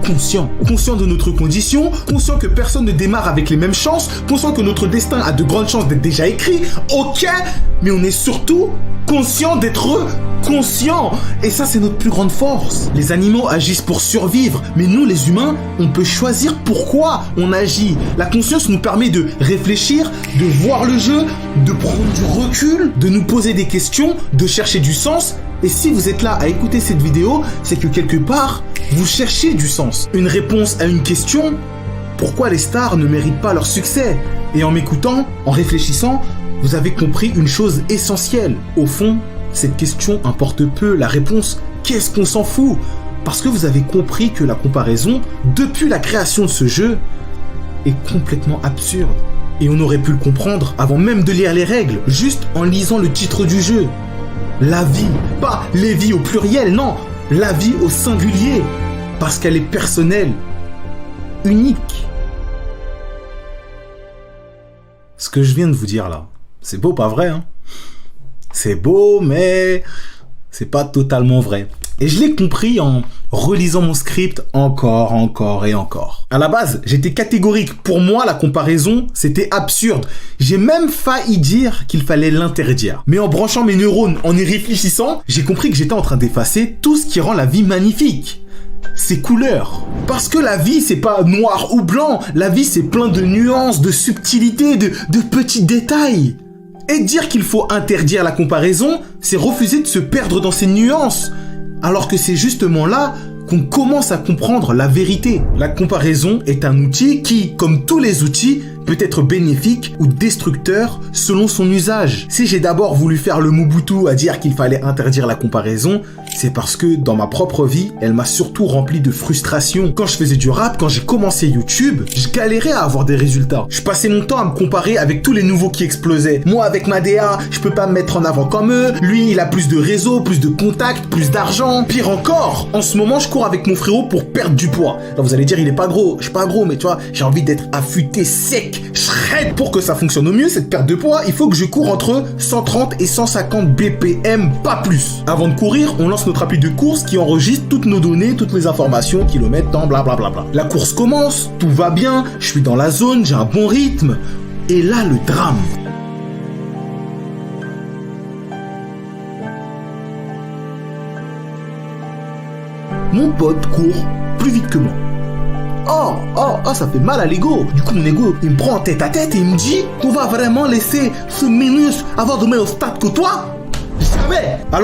conscient. Conscient de notre condition, conscient que personne ne démarre avec les mêmes chances, conscient que notre destin a de grandes chances d'être déjà écrit, ok, mais on est surtout conscient d'être conscient. Et ça, c'est notre plus grande force. Les animaux agissent pour survivre, mais nous, les humains, on peut choisir pourquoi on agit. La conscience nous permet de réfléchir, de voir le jeu, de prendre du recul, de nous poser des questions, de chercher du sens. Et si vous êtes là à écouter cette vidéo, c'est que quelque part, vous cherchez du sens. Une réponse à une question, pourquoi les stars ne méritent pas leur succès? Et en m'écoutant, en réfléchissant, vous avez compris une chose essentielle. Au fond, cette question importe peu. La réponse, qu'est-ce qu'on s'en fout? Parce que vous avez compris que la comparaison, depuis la création de ce jeu, est complètement absurde. Et on aurait pu le comprendre avant même de lire les règles, juste en lisant le titre du jeu. La vie, pas les vies au pluriel, non, la vie au singulier, parce qu'elle est personnelle, unique. Ce que je viens de vous dire là, c'est beau, pas vrai, hein? C'est beau, mais c'est pas totalement vrai. Et je l'ai compris en relisant mon script encore et encore. À la base, j'étais catégorique. Pour moi, la comparaison, c'était absurde. J'ai même failli dire qu'il fallait l'interdire. Mais en branchant mes neurones, en y réfléchissant, j'ai compris que j'étais en train d'effacer tout ce qui rend la vie magnifique. Ses couleurs. Parce que la vie, c'est pas noir ou blanc. La vie, c'est plein de nuances, de subtilités, de petits détails. Et dire qu'il faut interdire la comparaison, c'est refuser de se perdre dans ces nuances. Alors que c'est justement là qu'on commence à comprendre la vérité. La comparaison est un outil qui, comme tous les outils, peut être bénéfique ou destructeur selon son usage. Si j'ai d'abord voulu faire le Mobutu à dire qu'il fallait interdire la comparaison, c'est parce que dans ma propre vie, elle m'a surtout rempli de frustration. Quand je faisais du rap, quand j'ai commencé YouTube, je galérais à avoir des résultats. Je passais mon temps à me comparer avec tous les nouveaux qui explosaient. Moi, avec ma DA, je peux pas me mettre en avant comme eux. Lui, il a plus de réseaux, plus de contacts, plus d'argent. Pire encore, en ce moment, je cours avec mon frérot pour perdre du poids. Là, vous allez dire, il est pas gros. Je suis pas gros, mais tu vois, j'ai envie d'être affûté, sec, shred. Pour que ça fonctionne au mieux, cette perte de poids, il faut que je cours entre 130 et 150 BPM, pas plus. Avant de courir, on lance notre appli de course qui enregistre toutes nos données, toutes les informations, kilomètres, temps, blablabla. La course commence, tout va bien, je suis dans la zone, j'ai un bon rythme. Et là, le drame. Mon pote court plus vite que moi. Oh, ça fait mal à l'ego. Du coup, mon ego, il me prend en tête à tête et il me dit, on va vraiment laisser ce minus avoir de meilleurs stats que toi? Je savais. Alors,